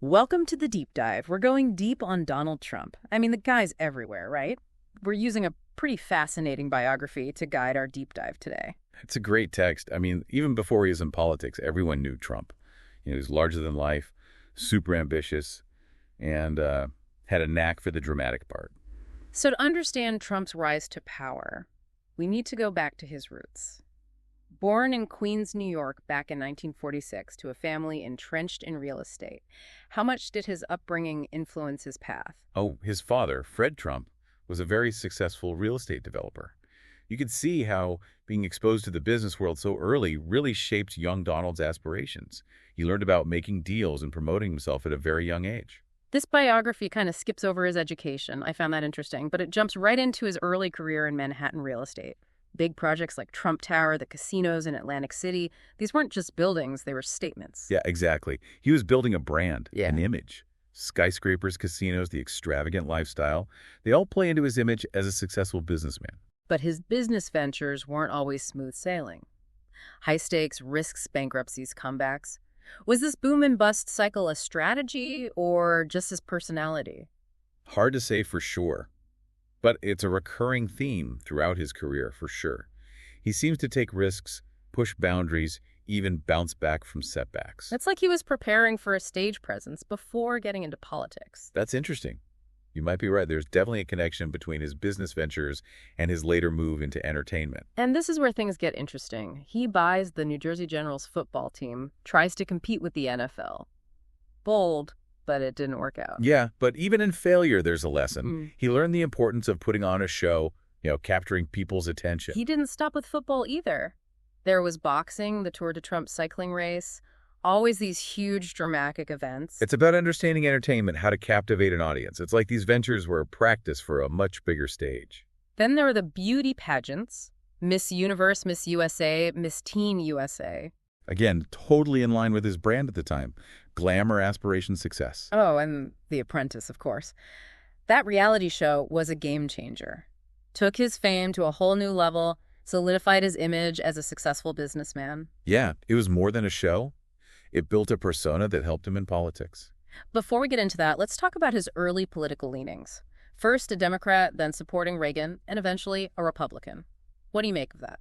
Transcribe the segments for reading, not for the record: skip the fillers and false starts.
Welcome to the deep dive. We're going deep on Donald Trump. I mean, the guy's everywhere, right? We're using a pretty fascinating biography to guide our deep dive today. It's a great text. I mean, even before he was in politics, everyone knew Trump. He was larger than life, super ambitious, and had a knack for the dramatic part. So to understand Trump's rise to power, we need to go back to his roots. Born in Queens, New York back in 1946 to a family entrenched in real estate, how much did his upbringing influence his path? Oh, his father, Fred Trump, was a very successful real estate developer. You could see how being exposed to the business world so early really shaped young Donald's aspirations. He learned about making deals and promoting himself at a very young age. This biography kind of skips over his education. I found that interesting, but it jumps right into his early career in Manhattan real estate. Big projects like Trump Tower, the casinos in Atlantic City, these weren't just buildings, they were statements. Yeah, exactly. He was building a brand, Yeah. an image. Skyscrapers, casinos, the extravagant lifestyle, they all play into his image as a successful businessman. But his business ventures weren't always smooth sailing. High stakes, risks, bankruptcies, comebacks. Was this boom and bust cycle a strategy or just his personality? Hard to say for sure, but it's a recurring theme throughout his career for sure. He seems to take risks, push boundaries, even bounce back from setbacks. It's like he was preparing for a stage presence before getting into politics. That's interesting. You might be right. There's definitely a connection between his business ventures and his later move into entertainment. And this is where things get interesting. He buys the New Jersey Generals football team, tries to compete with the NFL. Bold, but it didn't work out. Yeah, but even in failure, there's a lesson. He learned the importance of putting on a show, capturing people's attention. He didn't stop with football either. There was boxing, the Tour de Trump cycling race, always these huge dramatic events. It's about understanding entertainment, how to captivate an audience. It's like these ventures were a practice for a much bigger stage. Then there were the beauty pageants, Miss Universe, Miss USA, Miss Teen USA. Again, totally in line with his brand at the time. Glamour, aspiration, success. Oh, and The Apprentice, of course. That reality show was a game changer. Took his fame to a whole new level, solidified his image as a successful businessman. Yeah, it was more than a show. It built a persona that helped him in politics. Before we get into that, let's talk about his early political leanings. First a Democrat, then supporting Reagan, and eventually a Republican. What do you make of that?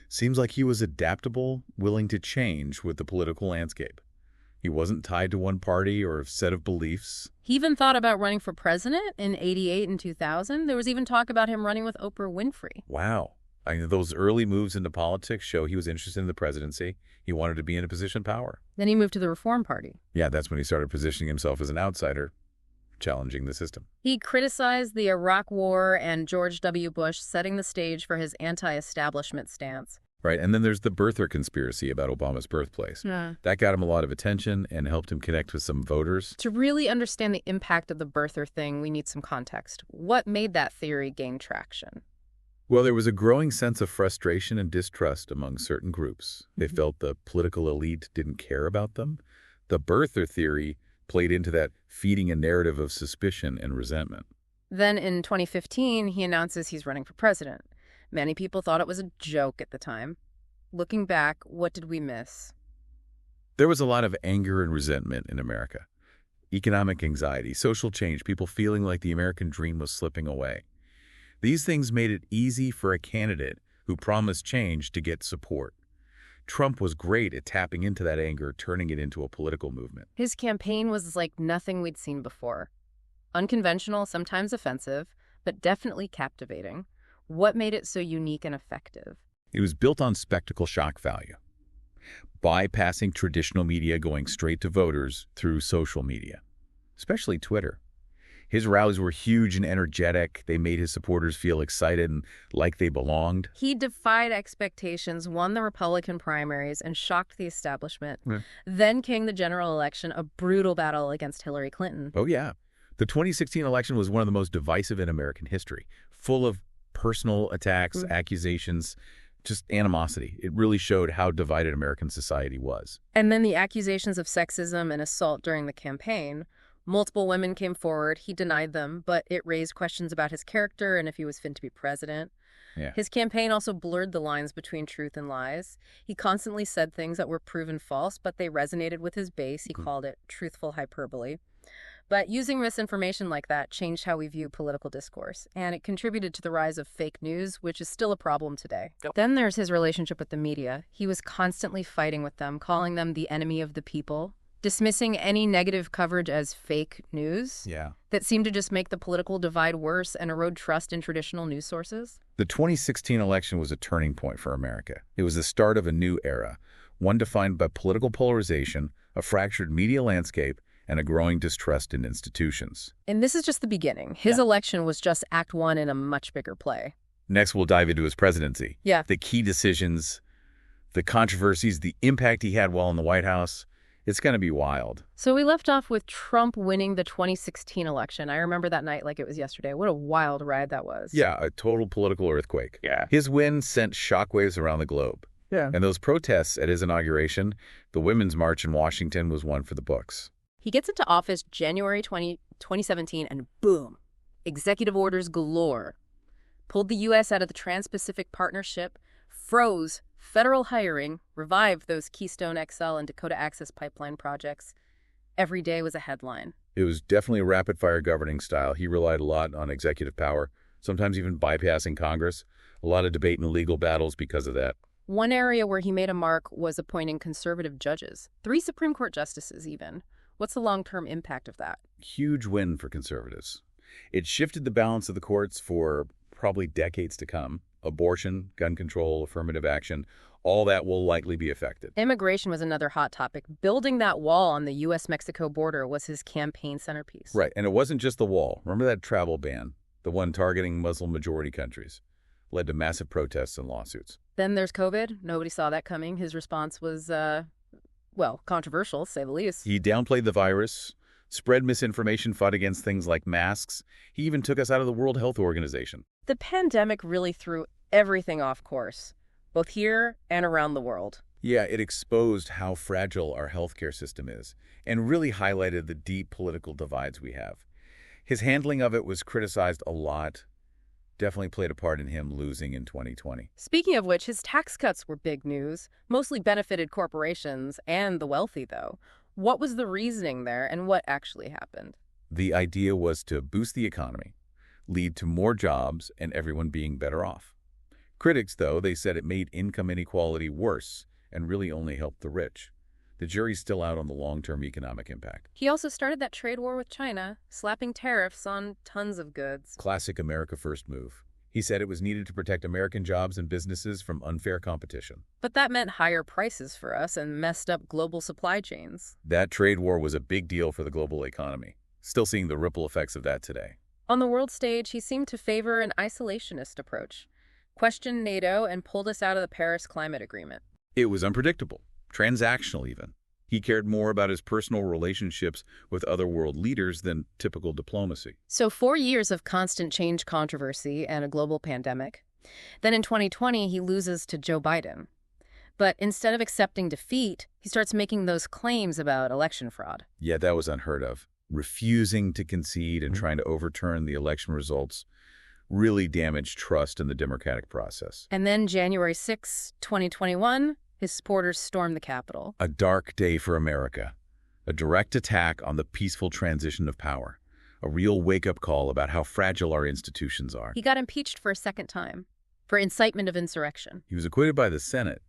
Seems like he was adaptable, willing to change with the political landscape. He wasn't tied to one party or a set of beliefs. He even thought about running for president in '88 and 2000. There was even talk about him running with Oprah Winfrey. Wow. Those early moves into politics show he was interested in the presidency. He wanted to be in a position of power. Then he moved to the Reform Party. Yeah, that's when he started positioning himself as an outsider, challenging the system. He criticized the Iraq War and George W. Bush, setting the stage for his anti-establishment stance. Right, and then there's the birther conspiracy about Obama's birthplace. Yeah. That got him a lot of attention and helped him connect with some voters. To really understand the impact of the birther thing, we need some context. What made that theory gain traction? Well, there was a growing sense of frustration and distrust among certain groups. They felt the political elite didn't care about them. The birther theory played into that, feeding a narrative of suspicion and resentment. Then in 2015, he announces he's running for president. Many people thought it was a joke at the time. Looking back, what did we miss? There was a lot of anger and resentment in America. Economic anxiety, social change, people feeling like the American dream was slipping away. These things made it easy for a candidate who promised change to get support. Trump was great at tapping into that anger, turning it into a political movement. His campaign was like nothing we'd seen before. Unconventional, sometimes offensive, but definitely captivating. What made it so unique and effective? It was built on spectacle shock value, bypassing traditional media, going straight to voters through social media, especially Twitter. His rallies were huge and energetic. They made his supporters feel excited and like they belonged. He defied expectations, won the Republican primaries, and shocked the establishment. Yeah. Then came the general election, a brutal battle against Hillary Clinton. Oh, yeah. The 2016 election was one of the most divisive in American history, full of personal attacks, accusations, just animosity. It really showed how divided American society was. And then the accusations of sexism and assault during the campaign. Multiple women came forward. He denied them, but it raised questions about his character and if he was fit to be president. Yeah. His campaign also blurred the lines between truth and lies. He constantly said things that were proven false, but they resonated with his base. He called it truthful hyperbole. But using misinformation like that changed how we view political discourse, and it contributed to the rise of fake news, which is still a problem today. Yep. Then there's his relationship with the media. He was constantly fighting with them, calling them the enemy of the people, dismissing any negative coverage as fake news. Yeah. That seemed to just make the political divide worse and erode trust in traditional news sources. The 2016 election was a turning point for America. It was the start of a new era, one defined by political polarization, a fractured media landscape, and a growing distrust in institutions. And this is just the beginning. His election was just Act 1 in a much bigger play. Next, we'll dive into his presidency. Yeah. The key decisions, the controversies, the impact he had while in the White House. It's going to be wild. So we left off with Trump winning the 2016 election. I remember that night like it was yesterday. What a wild ride that was. Yeah, a total political earthquake. Yeah. His win sent shockwaves around the globe. Yeah. And those protests at his inauguration, the Women's March in Washington, was one for the books. He gets into office January 2017, and boom, executive orders galore. Pulled the U.S. out of the Trans-Pacific Partnership, froze federal hiring, revived those Keystone XL and Dakota Access Pipeline projects. Every day was a headline. It was definitely a rapid-fire governing style. He relied a lot on executive power, sometimes even bypassing Congress. A lot of debate and legal battles because of that. One area where he made a mark was appointing conservative judges, 3 Supreme Court justices even. What's the long-term impact of that? Huge win for conservatives. It shifted the balance of the courts for probably decades to come. Abortion, gun control, affirmative action, all that will likely be affected. Immigration was another hot topic. Building that wall on the U.S.-Mexico border was his campaign centerpiece. Right, and it wasn't just the wall. Remember that travel ban, the one targeting Muslim-majority countries? Led to massive protests and lawsuits. Then there's COVID. Nobody saw that coming. His response was, controversial, to say the least. He downplayed the virus, spread misinformation, fought against things like masks. He even took us out of the World Health Organization. The pandemic really threw everything off course, both here and around the world. Yeah, it exposed how fragile our healthcare system is and really highlighted the deep political divides we have. His handling of it was criticized a lot. Definitely played a part in him losing in 2020. Speaking of which, his tax cuts were big news, mostly benefited corporations and the wealthy, though. What was the reasoning there, and what actually happened? The idea was to boost the economy, lead to more jobs, and everyone being better off. Critics, though, they said it made income inequality worse and really only helped the rich. The jury's still out on the long-term economic impact. He also started that trade war with China, slapping tariffs on tons of goods. Classic America First move. He said it was needed to protect American jobs and businesses from unfair competition. But that meant higher prices for us and messed up global supply chains. That trade war was a big deal for the global economy. Still seeing the ripple effects of that today. On the world stage, he seemed to favor an isolationist approach, questioned NATO, and pulled us out of the Paris Climate Agreement. It was unpredictable, transactional even. He cared more about his personal relationships with other world leaders than typical diplomacy. So 4 years of constant change controversy and a global pandemic. Then in 2020, he loses to Joe Biden. But instead of accepting defeat, he starts making those claims about election fraud. Yeah, that was unheard of. Refusing to concede and trying to overturn the election results really damaged trust in the democratic process. And then January 6, 2021, his supporters stormed the Capitol. A dark day for America. A direct attack on the peaceful transition of power. A real wake-up call about how fragile our institutions are. He got impeached for a second time, for incitement of insurrection. He was acquitted by the Senate,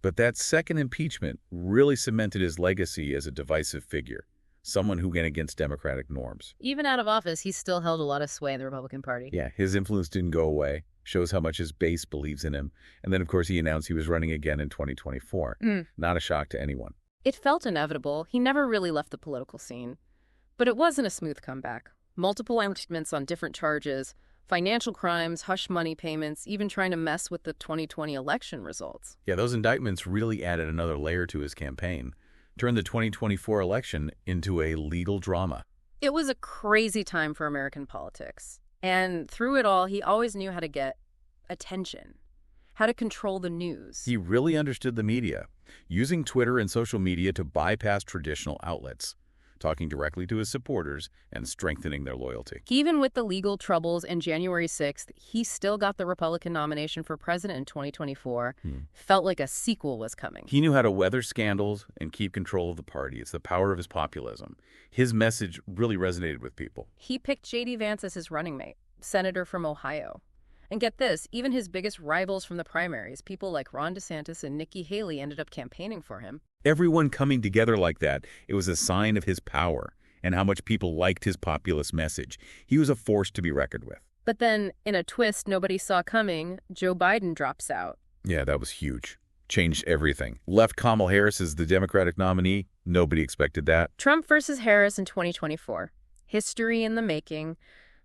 but that second impeachment really cemented his legacy as a divisive figure. Someone who went against democratic norms. Even out of office, he still held a lot of sway in the Republican Party. Yeah, his influence didn't go away. Shows how much his base believes in him. And then, of course, he announced he was running again in 2024. Not a shock to anyone. It felt inevitable. He never really left the political scene. But it wasn't a smooth comeback. Multiple indictments on different charges, financial crimes, hush money payments, even trying to mess with the 2020 election results. Yeah, those indictments really added another layer to his campaign. Turned the 2024 election into a legal drama. It was a crazy time for American politics. And through it all, he always knew how to get attention, how to control the news. He really understood the media, using Twitter and social media to bypass traditional outlets. talking directly to his supporters and strengthening their loyalty. Even with the legal troubles and January 6th, he still got the Republican nomination for president in 2024. Felt like a sequel was coming. He knew how to weather scandals and keep control of the party. It's the power of his populism. His message really resonated with people. He picked J.D. Vance as his running mate, senator from Ohio. And get this, even his biggest rivals from the primaries, people like Ron DeSantis and Nikki Haley, ended up campaigning for him. Everyone coming together like that, it was a sign of his power and how much people liked his populist message. He was a force to be reckoned with. But then, in a twist nobody saw coming, Joe Biden drops out. Yeah, that was huge. Changed everything. Left Kamala Harris as the Democratic nominee. Nobody expected that. Trump versus Harris in 2024. History in the making.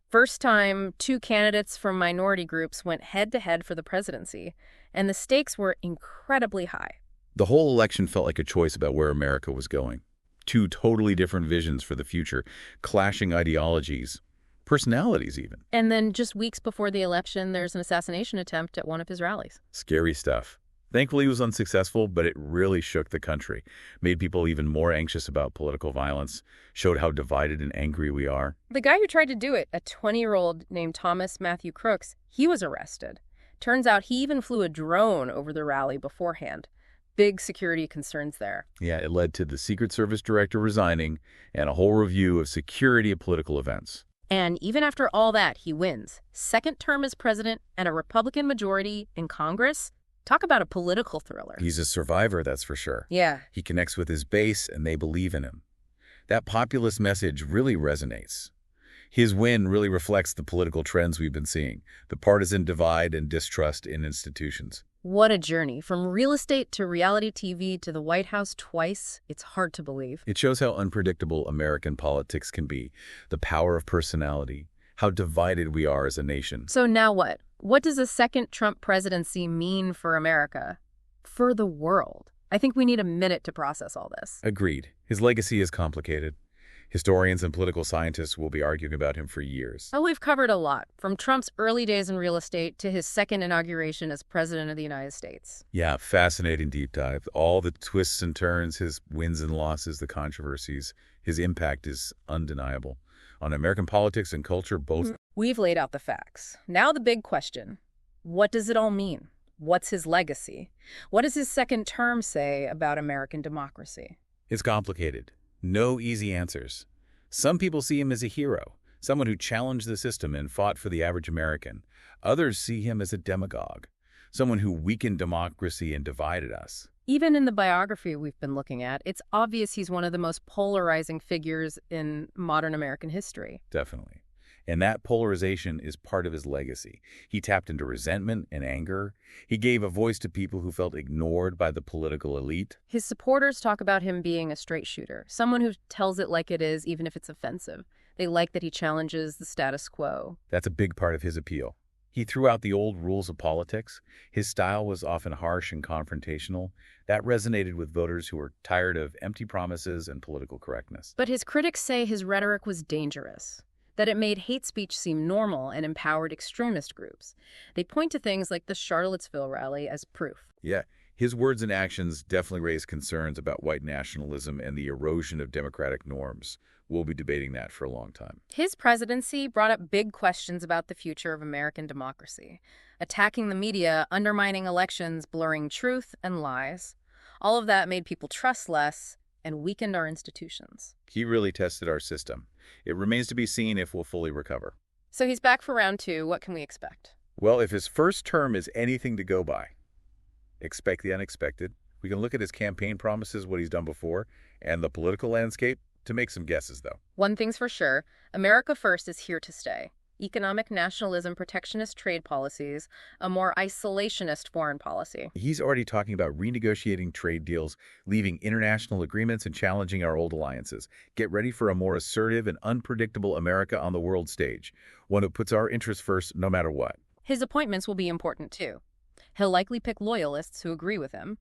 First time 2 candidates from minority groups went head-to-head for the presidency, and the stakes were incredibly high. The whole election felt like a choice about where America was going. 2 totally different visions for the future, clashing ideologies, personalities even. And then just weeks before the election, there's an assassination attempt at one of his rallies. Scary stuff. Thankfully, he was unsuccessful, but it really shook the country, made people even more anxious about political violence, showed how divided and angry we are. The guy who tried to do it, a 20-year-old named Thomas Matthew Crooks, he was arrested. Turns out he even flew a drone over the rally beforehand. Big security concerns there. Yeah, it led to the Secret Service director resigning and a whole review of security of political events. And even after all that, he wins. Second term as president and a Republican majority in Congress. Talk about a political thriller. He's a survivor, that's for sure. Yeah. He connects with his base, and they believe in him. That populist message really resonates. His win really reflects the political trends we've been seeing, the partisan divide and distrust in institutions. What a journey. From real estate to reality TV to the White House twice. It's hard to believe. It shows how unpredictable American politics can be, the power of personality, how divided we are as a nation. So now what? What does a second Trump presidency mean for America? For the world? I think we need a minute to process all this. Agreed. His legacy is complicated. Historians and political scientists will be arguing about him for years. Well, we've covered a lot, from Trump's early days in real estate to his second inauguration as president of the United States. Yeah, fascinating deep dive. All the twists and turns, his wins and losses, the controversies. His impact is undeniable on American politics and culture both. We've laid out the facts. Now the big question. What does it all mean? What's his legacy? What does his second term say about American democracy? It's complicated. No easy answers. Some people see him as a hero, someone who challenged the system and fought for the average American. Others see him as a demagogue, someone who weakened democracy and divided us. Even in the biography we've been looking at, it's obvious he's one of the most polarizing figures in modern American history. Definitely. And that polarization is part of his legacy. He tapped into resentment and anger. He gave a voice to people who felt ignored by the political elite. His supporters talk about him being a straight shooter, someone who tells it like it is, even if it's offensive. They like that he challenges the status quo. That's a big part of his appeal. He threw out the old rules of politics. His style was often harsh and confrontational. That resonated with voters who were tired of empty promises and political correctness. But his critics say his rhetoric was dangerous, that it made hate speech seem normal and empowered extremist groups. They point to things like the Charlottesville rally as proof. Yeah, his words and actions definitely raised concerns about white nationalism and the erosion of democratic norms. We'll be debating that for a long time. His presidency brought up big questions about the future of American democracy. Attacking the media, undermining elections, blurring truth and lies. All of that made people trust less and weakened our institutions. He really tested our system. It remains to be seen if we'll fully recover. So he's back for round 2. What can we expect? Well, if his first term is anything to go by, expect the unexpected. We can look at his campaign promises, what he's done before, and the political landscape to make some guesses, though. One thing's for sure, America First is here to stay. Economic nationalism, protectionist trade policies, a more isolationist foreign policy. He's already talking about renegotiating trade deals, leaving international agreements, and challenging our old alliances. Get ready for a more assertive and unpredictable America on the world stage, one who puts our interests first no matter what. His appointments will be important, too. He'll likely pick loyalists who agree with him.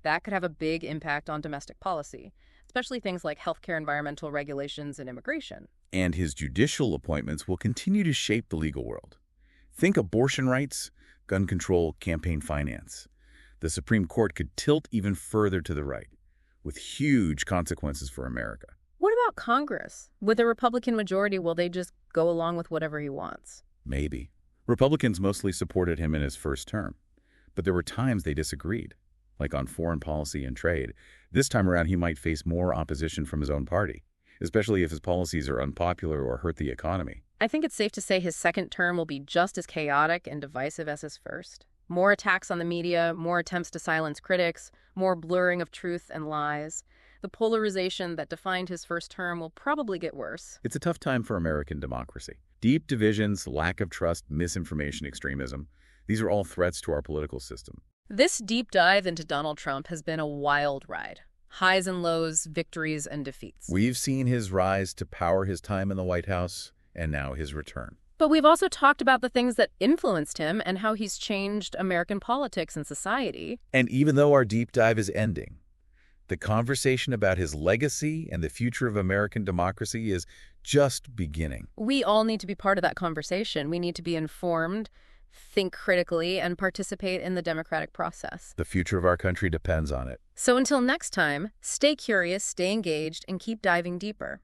That could have a big impact on domestic policy, especially things like healthcare, environmental regulations, and immigration. And his judicial appointments will continue to shape the legal world. Think abortion rights, gun control, campaign finance. The Supreme Court could tilt even further to the right, with huge consequences for America. What about Congress? With a Republican majority, will they just go along with whatever he wants? Maybe. Republicans mostly supported him in his first term, but there were times they disagreed, like on foreign policy and trade. This time around, he might face more opposition from his own party, especially if his policies are unpopular or hurt the economy. I think it's safe to say his second term will be just as chaotic and divisive as his first. More attacks on the media, more attempts to silence critics, more blurring of truth and lies. The polarization that defined his first term will probably get worse. It's a tough time for American democracy. Deep divisions, lack of trust, misinformation, extremism. These are all threats to our political system. This deep dive into Donald Trump has been a wild ride. Highs and lows, victories and defeats. We've seen his rise to power, his time in the White House, and now his return. But we've also talked about the things that influenced him and how he's changed American politics and society. And even though our deep dive is ending, the conversation about his legacy and the future of American democracy is just beginning. We all need to be part of that conversation. We need to be informed, think critically, and participate in the democratic process. The future of our country depends on it. So until next time, stay curious, stay engaged, and keep diving deeper.